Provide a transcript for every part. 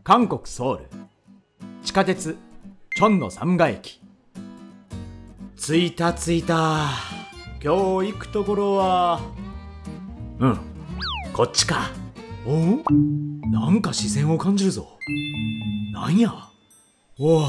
韓国ソウル地下鉄チョンの三ヶ駅。着いた。今日行くところはこっちか。なんか視線を感じるぞ。なんや。おお、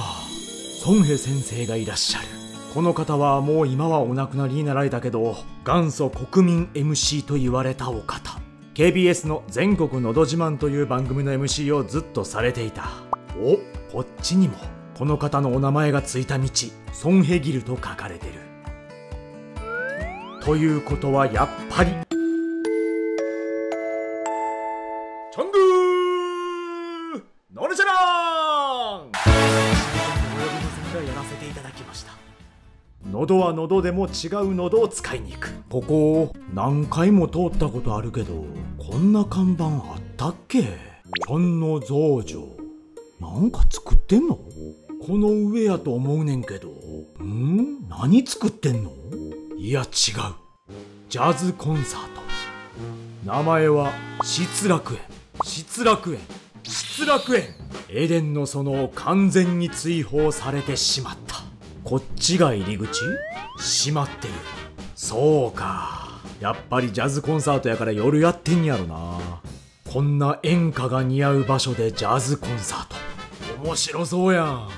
ソンヘ先生がいらっしゃる。この方はもう今はお亡くなりになられたけど、元祖国民 MC と言われたお方。KBS の全国のど自慢という番組の MC をずっとされていた。お、こっちにもこの方のお名前がついた道、ソンヘギルと書かれてる。ということはやっぱりチョングーノルシャランお呼びの線がやらせていただきました。喉は喉でも違う喉を使いに行く。ここ何回も通ったことあるけど、こんな看板あったっけ。チョンの増上なんか作ってんの。この上やと思うねんけど。何作ってんの。いや違う、ジャズコンサート。名前は失楽園。エデンの園を完全に追放されてしまった。こっちが入り口？閉まってる。そうか、やっぱりジャズコンサートやから夜やってんやろな。こんな演歌が似合う場所でジャズコンサート、面白そうやん。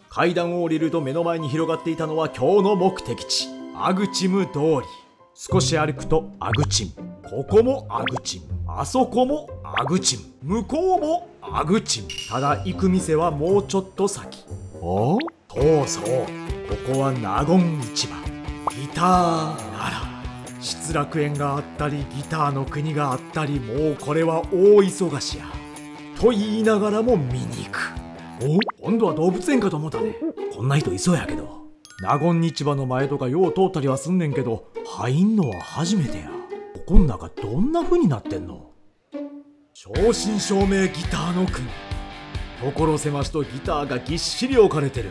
階段を降りると目の前に広がっていたのは今日の目的地、アグチム通り。少し歩くとアグチム、ここもアグチム、あそこもアグチム、向こうもアグチム。ただ行く店はもうちょっと先。そう、ここは納言市場。ギターなら失楽園があったり、ギターの国があったり、もうこれは大忙しやと言いながらも見に行く。今度は動物園かと思ったね。こんな人いそうやけど。納言市場の前とかよう通ったりはすんねんけど、入んのは初めてや。ここん中どんな風になってんの。正真正銘ギターの国。所狭しとギターがぎっしり置かれてる。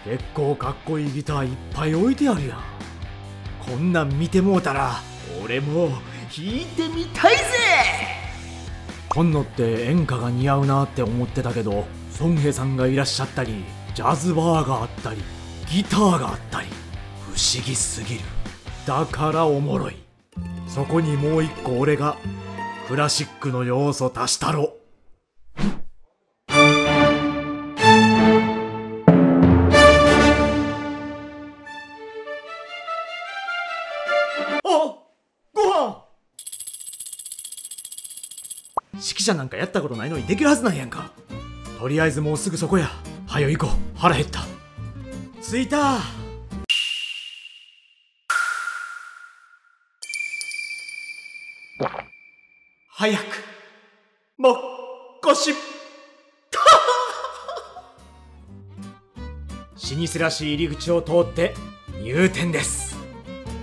結構かっこいいギターいっぱい置いてあるやん。こんなん見てもうたら俺も弾いてみたいぜ。こんのって演歌が似合うなって思ってたけど、ソンヘさんがいらっしゃったり、ジャズバーがあったり、ギターがあったり、不思議すぎる。だからおもろい。そこにもう一個俺がクラシックの要素足したろ。ご飯。指揮者なんかやったことないのにできるはずなんやんか。とりあえずもうすぐそこや。はよ行こう、腹減った。着いた。早くもっこし老舗らしい入り口を通って入店です。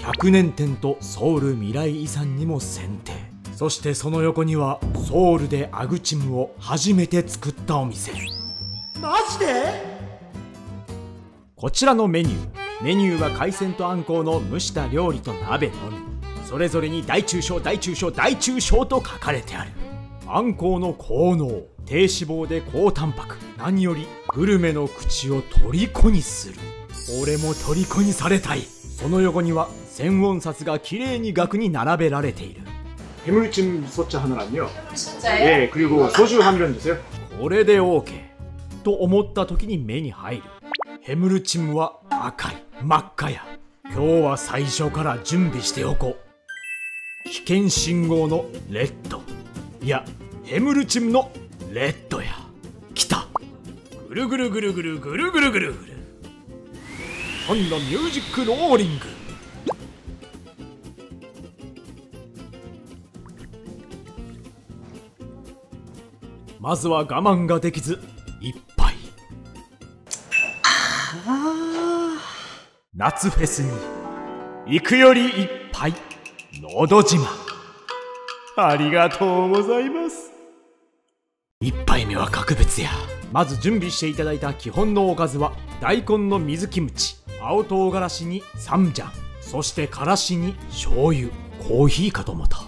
100年店とソウル未来遺産にも選定。そしてその横にはソウルでアグチムを初めて作ったお店。マジで？こちらのメニューは海鮮とあんこうの蒸した料理と鍋のみ。それぞれに大中小と書かれてある。あんこうの効能、低脂肪で高タンパク、何よりグルメの口を虜にする。俺も虜にされたい。その横には千ウォン札がきれいに額に並べられている。해물찜 소자 하나랑요. 네, 그리고 소주 한 병 주세요. これで OK と思った時に目に入る。ヘムルチムは赤い、真っ赤や。今日は最初から準備しておこう。危険信号のレッド、いやヘムルチムのレッドや。来た。ぐるぐるぐるぐるぐるぐるぐるぐる。今度ミュージックローリング。まずは我慢ができず一杯。夏フェスに行くより一杯。のど自慢ありがとうございます。一杯目は格別や。まず準備していただいた基本のおかずは大根の水キムチ、青唐辛子にサムジャン、そしてからしに醤油。コーヒーかと思った。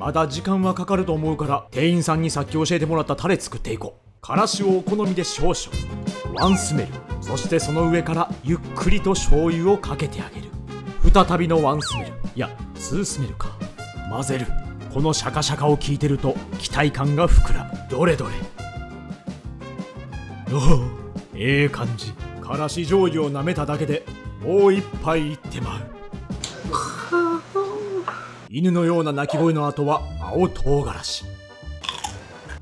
まだ時間はかかると思うから店員さんにさっき教えてもらったタレ作っていこう。からしをお好みで少々、ワンスメル、そしてその上からゆっくりと醤油をかけてあげる。再びのワンスメル、いやツースメルか。混ぜる。このシャカシャカを聞いてると期待感が膨らむ。どれどれ。おお、ええ感じ。からし醤油をなめただけでもう一杯いってまう。犬のような鳴き声の後は青唐辛子。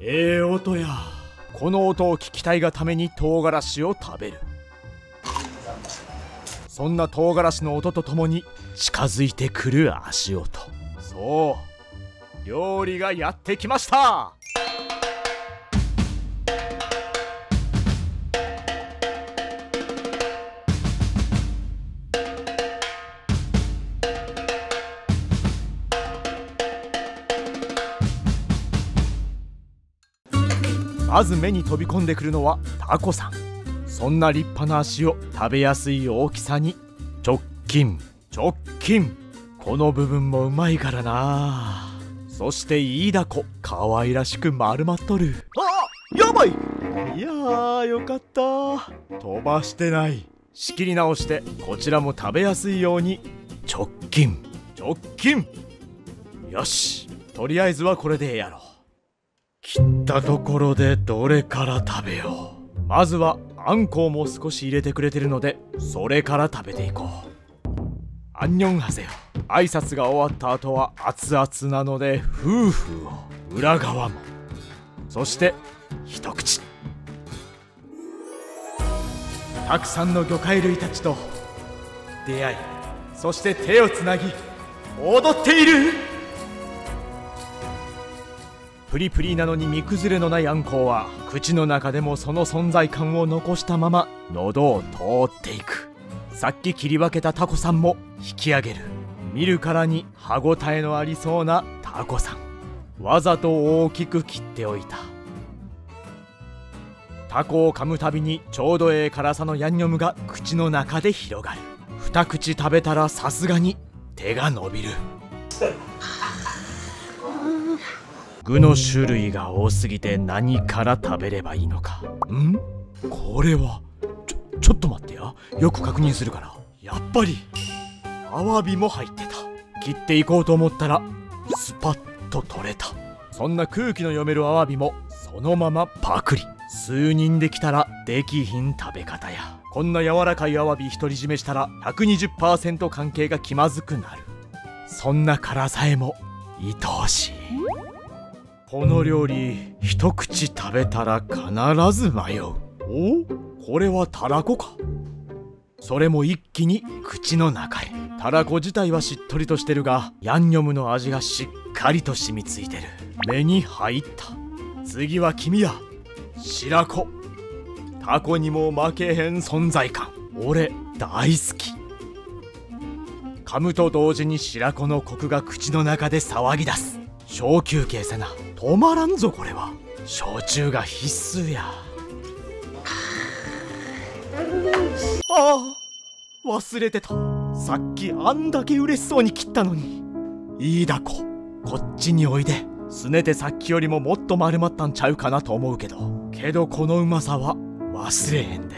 ええ音や。この音を聞きたいがために唐辛子を食べる。そんな唐辛子の音とともに近づいてくる足音。そう、料理がやってきました。まず目に飛び込んでくるのはタコさん。そんな立派な足を食べやすい大きさに直近。この部分もうまいからな。そしてイイダコ、可愛らしく丸まっとる。あ、やばい。いやーよかった。飛ばしてない。仕切り直してこちらも食べやすいように直近。よし、とりあえずはこれでええやろ。切ったところでどれから食べよう。まずはあんこうも少し入れてくれてるのでそれから食べていこう。アンニョンハセよ。挨拶が終わった後は熱々なのでフーフーを、裏側も、そして一口。たくさんの魚介類たちと出会い、そして手をつなぎ踊っている。プリプリなのに煮崩れのないあんこうは口の中でもその存在感を残したまま喉を通っていく。さっき切り分けたタコさんも引き上げる。見るからに歯ごたえのありそうなタコさん。わざと大きく切っておいた。タコを噛むたびにちょうどええ辛さのヤンニョムが口の中で広がる。二口食べたらさすがに手が伸びる。具の種類が多すぎて何から食べればいいのか。これはちょっと待ってや。よく確認するから。やっぱりアワビも入ってた。切っていこうと思ったらスパッと取れた。そんな空気の読めるアワビもそのままパクリ。数人できたらできひん食べ方や。こんな柔らかいアワビ独り占めしたら 120% 関係が気まずくなる。そんな辛さえも愛おしい。この料理一口食べたら必ず迷う。これはたらこか。それも一気に口の中へ。たらこ自体はしっとりとしてるがヤンニョムの味がしっかりと染みついてる。目に入った。次は君や。白子。タコにも負けへん存在感。俺大好き。噛むと同時に白子のコクが口の中で騒ぎ出す。小休憩せな止まらんぞ。これは焼酎が必須や。忘れてた。さっきあんだけ嬉しそうに切ったのに。イイダコ、こっちにおいで。すねてさっきよりももっと丸まったんちゃうかなと思うけどこのうまさは忘れへんで。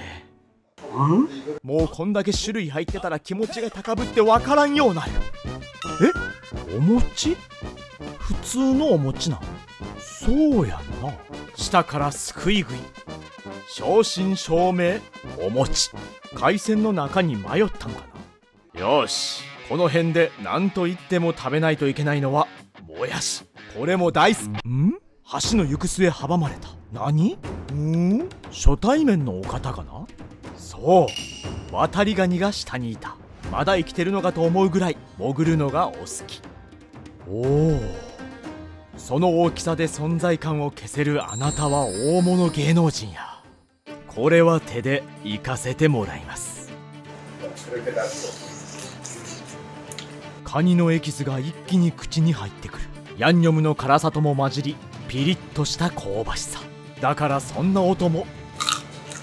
もうこんだけ種類入ってたら気持ちが高ぶってわからんようなる。お餅？普通のお餅な。そうやな。下からすくい食い。正真正銘お餅。海鮮の中に迷ったんかな。よし、この辺で何と言っても食べないといけないのはもやし。これも大好き。橋の行く末阻まれた。何？初対面のお方かな。そう、ワタリガニが下にいた。まだ生きてるのかと思うぐらい潜るのがお好き。その大きさで存在感を消せるあなたは大物芸能人や。これは手で行かせてもらいます。カニのエキスが一気に口に入ってくる。ヤンニョムの辛さとも混じりピリッとした香ばしさだからそんな音も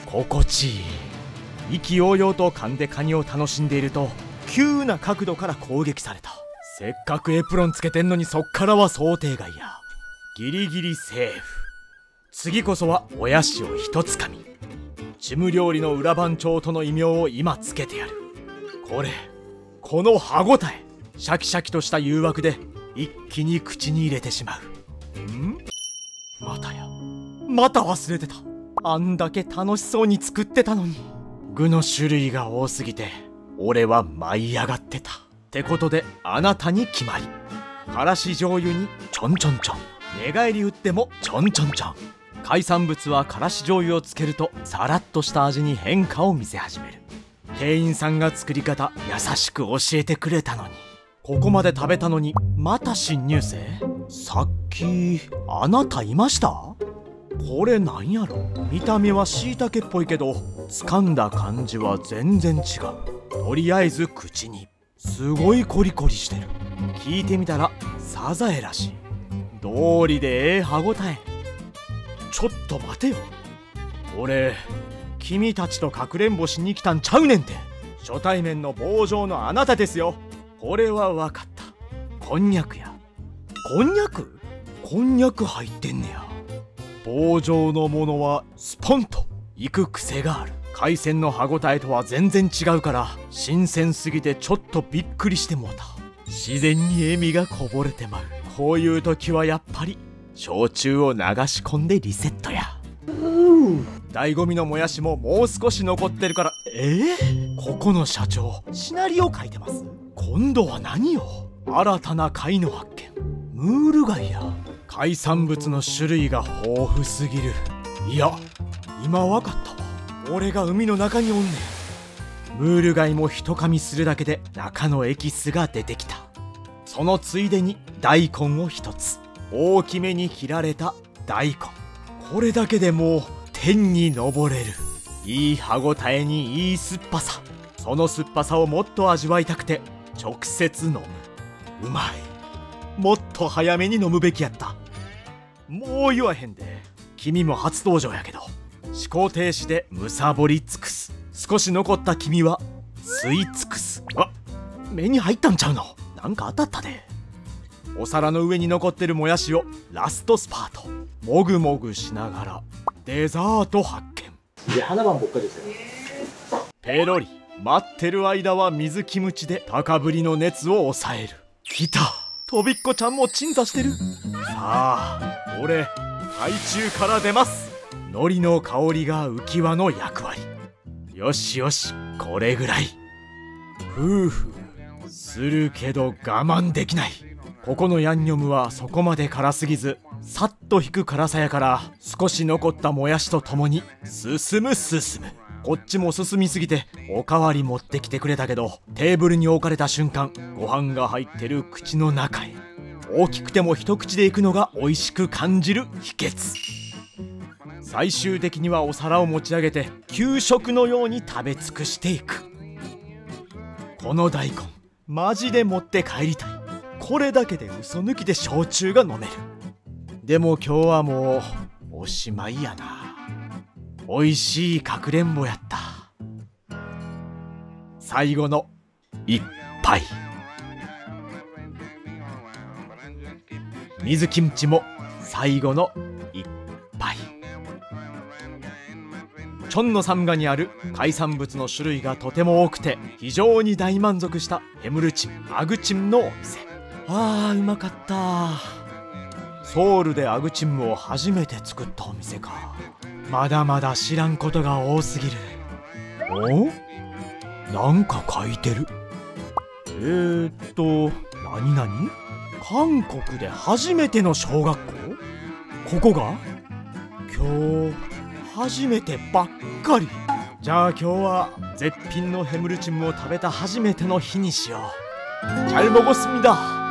心地いい。意気揚々と噛んでカニを楽しんでいると急な角度から攻撃された。せっかくエプロンつけてんのにそっからは想定外や。ギリギリセーフ。次こそはもやしを一つかみ。チム料理の裏番長との異名を今つけてやる。この歯ごたえ、シャキシャキとした誘惑で一気に口に入れてしまう。また忘れてた。あんだけ楽しそうに作ってたのに。具の種類が多すぎて俺は舞い上がってた。ってことであなたに決まり。からし醤油にちょんちょんちょん、寝返り打ってもちょんちょんちょん。海産物はからし醤油をつけるとさらっとした味に変化を見せ始める。店員さんが作り方優しく教えてくれたのに、ここまで食べたのにまた新入生？さっきあなたいました？これなんやろ。見た目はしいたけっぽいけど掴んだ感じは全然違う。とりあえず口にすごいコリコリしてる。聞いてみたらサザエらしい。道理で歯ごたえ。ちょっと待てよ、俺君たちとかくれんぼしに来たんちゃうねんて。初対面の棒状のあなたですよ。これは分かった。こんにゃくや。こんにゃく？こんにゃく入ってんねや。棒状のものはスポンといく癖がある。海鮮の歯ごたえとは全然違うから新鮮すぎてちょっとびっくりしてもうた。自然に笑みがこぼれてまう。こういう時はやっぱり焼酎を流し込んでリセットや。醍醐味のもやしももう少し残ってるから。ここの社長シナリオ書いてます。今度は何よ。新たな貝の発見。ムール貝や。海産物の種類が豊富すぎる。いや今わかったわ。俺が海の中におんねん。ムール貝も一噛みするだけで中のエキスが出てきた。そのついでに大根を一つ。大きめに切られた大根。これだけでもう天に昇れる。いい歯ごたえにいい酸っぱさ。その酸っぱさをもっと味わいたくて直接飲む。うまい。もっと早めに飲むべきやった。もう言わへんで。君も初登場やけど思考停止でむさぼり尽くす。少し残った君は吸い尽くす。目に入ったんちゃうの。なんか当たったで。お皿の上に残ってるもやしをラストスパート。もぐもぐしながらデザート発見。で花番ばっかですよ。ペロリ。待ってる間は水キムチで高ぶりの熱を抑える。来た。とびっこちゃんも鎮座してる。さあ俺海中から出ます。海苔の香りが浮き輪の役割。よしよし、これぐらい。夫婦するけど我慢できない。ここのヤンニョムはそこまで辛すぎずさっと引く辛さやから、少し残ったもやしとともに進む。こっちも進みすぎておかわり持ってきてくれたけど、テーブルに置かれた瞬間ご飯が入ってる口の中へ。大きくても一口でいくのが美味しく感じる秘訣。最終的にはお皿を持ち上げて給食のように食べ尽くしていく。この大根マジで持って帰りたい。これだけで嘘抜きで焼酎が飲める。でも今日はもうおしまいやな。おいしいかくれんぼやった。最後の一杯。水キムチも最後の一杯。チョンノサムガにある海産物の種類がとても多くて非常に大満足したヘムルチンアグチムのお店。うまかった。ソウルでアグチムを初めて作ったお店か。まだまだ知らんことが多すぎる。なんか書いてる。何々？韓国で初めての小学校？ここが？今日初めてばっかり。じゃあ今日は絶品のヘムルチムを食べた初めての日にしよう。잘 먹었습니다。